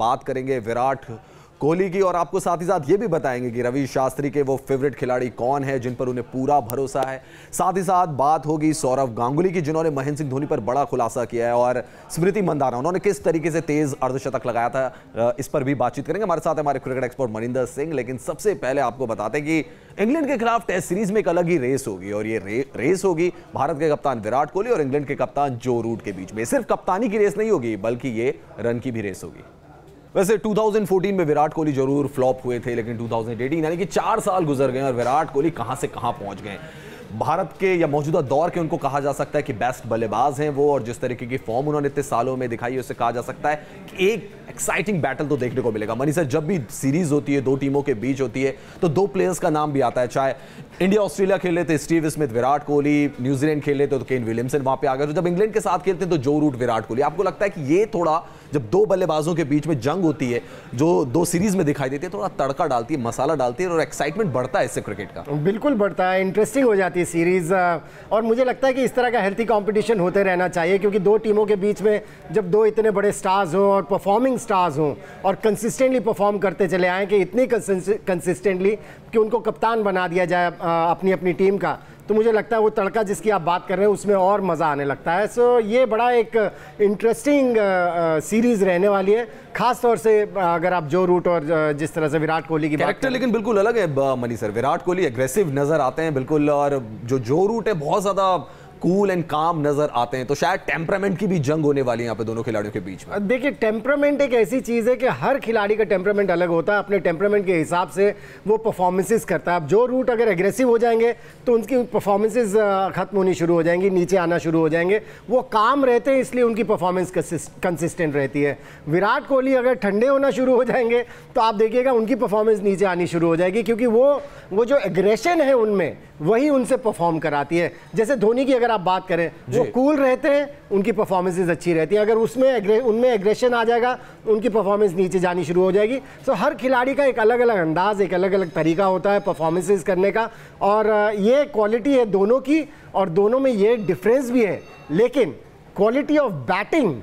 बात करेंगे विराट कोहली की और आपको साथ ही साथ ये भी बताएंगे कि रवि शास्त्री के वो फेवरेट खिलाड़ी कौन है जिन पर उन्हें पूरा भरोसा है। साथ ही साथ बात होगी सौरव गांगुली की जिन्होंने महेंद्र सिंह धोनी पर बड़ा खुलासा किया है और स्मृति मंदाना उन्होंने किस तरीके से तेज अर्धशतक लगाया था, इस पर भी बातचीत करेंगे। हमारे साथ हमारे क्रिकेट एक्सपर्ट मनिंदर सिंह। लेकिन सबसे पहले आपको बताते हैं कि इंग्लैंड के खिलाफ टेस्ट सीरीज में एक अलग ही रेस होगी और ये रेस होगी भारत के कप्तान विराट कोहली और इंग्लैंड के कप्तान जो रूट के बीच में। सिर्फ कप्तानी की रेस नहीं होगी बल्कि ये रन की भी रेस होगी। वैसे 2014 में विराट कोहली जरूर फ्लॉप हुए थे, लेकिन 2018 यानी कि 4 साल गुजर गए और विराट कोहली कहां से कहां पहुंच गए। भारत के या मौजूदा दौर के उनको कहा जा सकता है कि बेस्ट बल्लेबाज हैं वो, और जिस तरीके की फॉर्म उन्होंने इतने सालों में दिखाई है उससे कहा जा सकता है कि एक एक्साइटिंग बैटल तो देखने को मिलेगा। मनी सर, जब भी सीरीज होती है, दो टीमों के बीच होती है, तो दो प्लेयर्स का नाम भी आता है। चाहे इंडिया ऑस्ट्रेलिया खेल रहे थे Steve Smith Virat Kohli, New Zealand खेल रहे थे तो केन विलियमसन वहां पे आ गए, तो जब इंग्लैंड के साथ खेलते हैं तो जो रूट विराट कोहली। आपको लगता है कि ये थोड़ा जब दो बल्लेबाजों के बीच में जंग होती है जो दो सीरीज में दिखाई देती है, थोड़ा तड़का डालती है, मसाला डालती है और एक्साइटमेंट बढ़ता है इससे क्रिकेट का? बिल्कुल बढ़ता है, इंटरेस्टिंग हो जाती है सीरीज। और मुझे लगता है कि इस तरह का हेल्थी कंपटीशन होते रहना चाहिए, क्योंकि दो टीमों के बीच में जब दो इतने बड़े स्टार्स हों और परफॉर्मिंग स्टार्स हों और कंसिस्टेंटली परफॉर्म करते चले आए कि इतनी कंसिस्टेंटली कि उनको कप्तान बना दिया जाए अपनी अपनी टीम का, तो मुझे लगता है वो तड़का जिसकी आप बात कर रहे हैं उसमें और मज़ा आने लगता है। सो ये बड़ा एक इंटरेस्टिंग सीरीज़ रहने वाली है, खास तौर से अगर आप जो रूट और जिस तरह से विराट कोहली की कैरेक्टर लेकिन बिल्कुल अलग है money sir. Virat Kohli aggressive नजर आते हैं बिल्कुल, और जो रूट है बहुत ज़्यादा कूल एंड काम नजर आते हैं, तो शायद टेम्परामेंट की भी जंग होने वाली है यहाँ पे दोनों खिलाड़ियों के बीच में। देखिए, टेम्परामेंट एक ऐसी चीज़ है कि हर खिलाड़ी का टेम्परामेंट अलग होता है, अपने टेम्परामेंट के हिसाब से वो परफॉर्मेंसेस करता है। अब जो रूट अगर एग्रेसिव हो जाएंगे तो उनकी परफॉर्मेंसेस खत्म होनी शुरू हो जाएंगी, नीचे आना शुरू हो जाएंगे। वो काम रहते हैं इसलिए उनकी परफॉर्मेंस कंसिस्टेंट रहती है। विराट कोहली अगर ठंडे होना शुरू हो जाएंगे तो आप देखिएगा उनकी परफॉर्मेंस नीचे आनी शुरू हो जाएगी, क्योंकि वो जो एग्रेशन है उनमें वही उनसे परफॉर्म कराती है। जैसे धोनी की अगर आप बात करें, वो कूल रहते हैं, उनकी परफॉर्मेंसेस अच्छी रहती है। अगर उनमें एग्रेशन आ जाएगा उनकी परफॉर्मेंस नीचे जानी शुरू हो जाएगी। सो हर खिलाड़ी का एक अलग अलग अंदाज, एक अलग अलग तरीका होता है परफॉर्मेंसेस करने का, और ये क्वालिटी है दोनों की, और दोनों में ये डिफरेंस भी है। लेकिन क्वालिटी ऑफ बैटिंग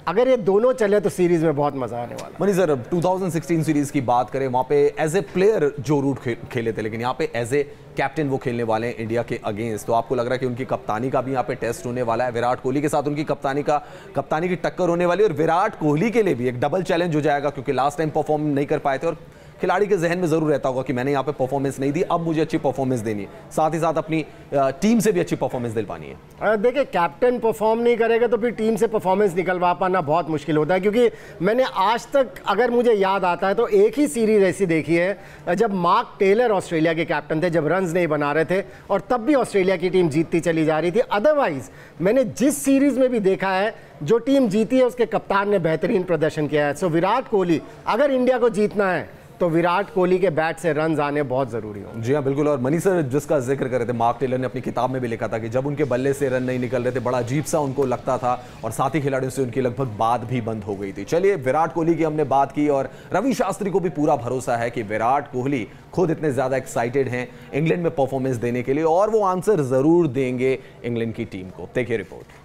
अगर ये दोनों चले तो सीरीज में बहुत मजा आने वाला। मनी सर, 2016 सीरीज की बात करें, वहां पे एज ए प्लेयर जो रूट खेले थे, लेकिन यहाँ पे एज ए कैप्टन वो खेलने वाले हैं इंडिया के अगेंस्ट। तो आपको लग रहा है कि उनकी कप्तानी का भी यहाँ पे टेस्ट होने वाला है? विराट कोहली के साथ उनकी कप्तानी की टक्कर होने वाली है, और विराट कोहली के लिए भी एक डबल चैलेंज हो जाएगा, क्योंकि लास्ट टाइम परफॉर्म नहीं कर पाए थे और खिलाड़ी के जहन में जरूर रहता होगा कि मैंने यहाँ पे परफॉर्मेंस नहीं दी, अब मुझे अच्छी परफॉर्मेंस देनी है, साथ ही साथ अपनी टीम से भी अच्छी परफॉर्मेंस दिल पानी है। देखिए, कैप्टन परफॉर्म नहीं करेगा तो फिर टीम से परफॉर्मेंस निकलवा पाना बहुत मुश्किल होता है, क्योंकि मैंने आज तक अगर मुझे याद आता है तो एक ही सीरीज ऐसी देखी है जब मार्क टेलर ऑस्ट्रेलिया के कैप्टन थे, जब रन्स नहीं बना रहे थे, और तब भी ऑस्ट्रेलिया की टीम जीतती चली जा रही थी। अदरवाइज मैंने जिस सीरीज में भी देखा है जो टीम जीती है उसके कप्तान ने बेहतरीन प्रदर्शन किया है। सो विराट कोहली, अगर इंडिया को जीतना है तो विराट कोहली के बैट से रन्स आने बहुत जरूरी हो। जी हाँ, बिल्कुल। और मनी सर, जिसका जिक्र कर रहे थे, मार्क टेलर ने अपनी किताब में भी लिखा था कि जब उनके बल्ले से रन नहीं निकल रहे थे बड़ा अजीब सा उनको लगता था, और साथी खिलाड़ियों से उनकी लगभग बात भी बंद हो गई थी। चलिए, विराट कोहली की हमने बात की, और रवि शास्त्री को भी पूरा भरोसा है कि विराट कोहली खुद इतने ज्यादा एक्साइटेड हैं इंग्लैंड में परफॉर्मेंस देने के लिए, और वो आंसर जरूर देंगे इंग्लैंड की टीम को। देखिए रिपोर्ट।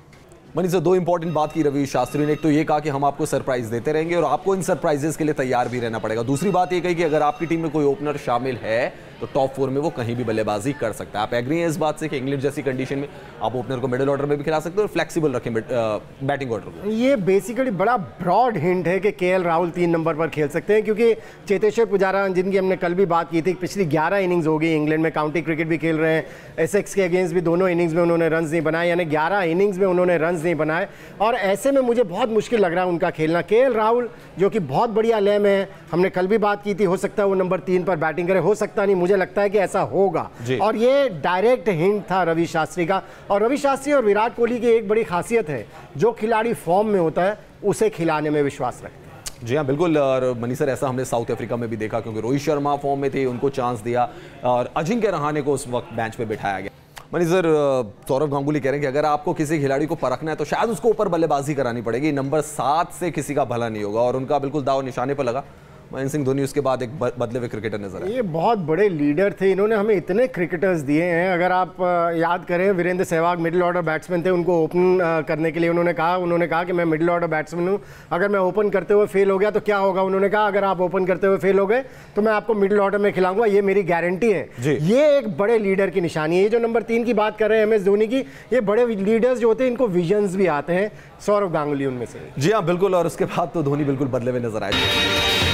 मनी सर, दो इंपॉर्टेंट बात की रवि शास्त्री ने। एक तो ये कहा कि हम आपको सरप्राइज देते रहेंगे और आपको इन सरप्राइजेस के लिए तैयार भी रहना पड़ेगा। दूसरी बात ये कही कि अगर आपकी टीम में कोई ओपनर शामिल है तो टॉप 4 में वो कहीं भी बल्लेबाजी कर सकता है। आप एग्री हैं इस बात से कि इंग्लैंड जैसी कंडीशन में आप ओपनर को मिडिल ऑर्डर में भी खिला सकते हो और फ्लेक्सिबल रखें बैटिंग ऑर्डर को? ये बेसिकली बड़ा ब्रॉड हिंट है कि केएल राहुल 3 नंबर पर खेल सकते हैं, क्योंकि चेतेश्वर पुजारा, जिनकी हमने कल भी बात की थी, पिछली 11 इनिंग्स हो गई इंग्लैंड में, काउंटी क्रिकेट भी खेल रहे हैं, एसेक्स के अगेंस्ट भी दोनों इनिंग्स में उन्होंने रन्स नहीं बनाए, यानी 11 इनिंग्स में उन्होंने रन्स नहीं बनाए, और ऐसे में मुझे बहुत मुश्किल लग रहा है उनका खेलना। केएल राहुल जो कि बहुत बढ़िया लय में है, हमने कल भी बात की थी, हो सकता है वो नंबर 3 पर बैटिंग करे, हो सकता नहीं, मुझे लगता है कि ऐसा होगा। और ये डायरेक्ट हिंट था रवि शास्त्री का। और रवि शास्त्री और विराट कोहली की एक बड़ी खासियत है, जो खिलाड़ी फॉर्म में होता है उसे खिलाने में विश्वास रखते हैं। जी हाँ, बिल्कुल। और मनी सर, ऐसा हमने साउथ अफ्रीका में भी देखा, क्योंकि रोहित शर्मा फॉर्म में थे, उनको चांस दिया, और अजिंक्य रहाणे को उस वक्त बेंच पे बिठाया गया। मनी सर, सौरव गांगुली कह रहे हैं कि अगर आपको किसी खिलाड़ी को परखना है तो शायद उसको ऊपर बल्लेबाजी करानी पड़ेगी, नंबर 7 से किसी का भला नहीं होगा, और उनका बिल्कुल दाव निशाने पर लगा। महेंद्र सिंह धोनी उसके बाद एक बदले हुए क्रिकेटर नजर आए। ये बहुत बड़े लीडर थे, इन्होंने हमें इतने क्रिकेटर्स दिए हैं। अगर आप याद करें, Virender Sehwag middle order batsman थे, उनको ओपन करने के लिए उन्होंने कहा कि मैं मिडिल ऑर्डर बैट्समैन हूँ, अगर मैं ओपन करते हुए फेल हो गया तो क्या होगा। उन्होंने कहा अगर आप ओपन करते हुए फेल हो गए तो मैं आपको मिडिल ऑर्डर में खिलाऊंगा, ये मेरी गारंटी है। ये एक बड़े लीडर की निशानी है। ये जो नंबर 3 की बात कर रहे हैं MS धोनी की, ये बड़े लीडर्स जो होते हैं इनको विजन्स भी आते हैं। सौरव गांगुली उनमें से। जी हाँ बिल्कुल, और उसके बाद तो धोनी बिल्कुल बदले हुए नजर आए।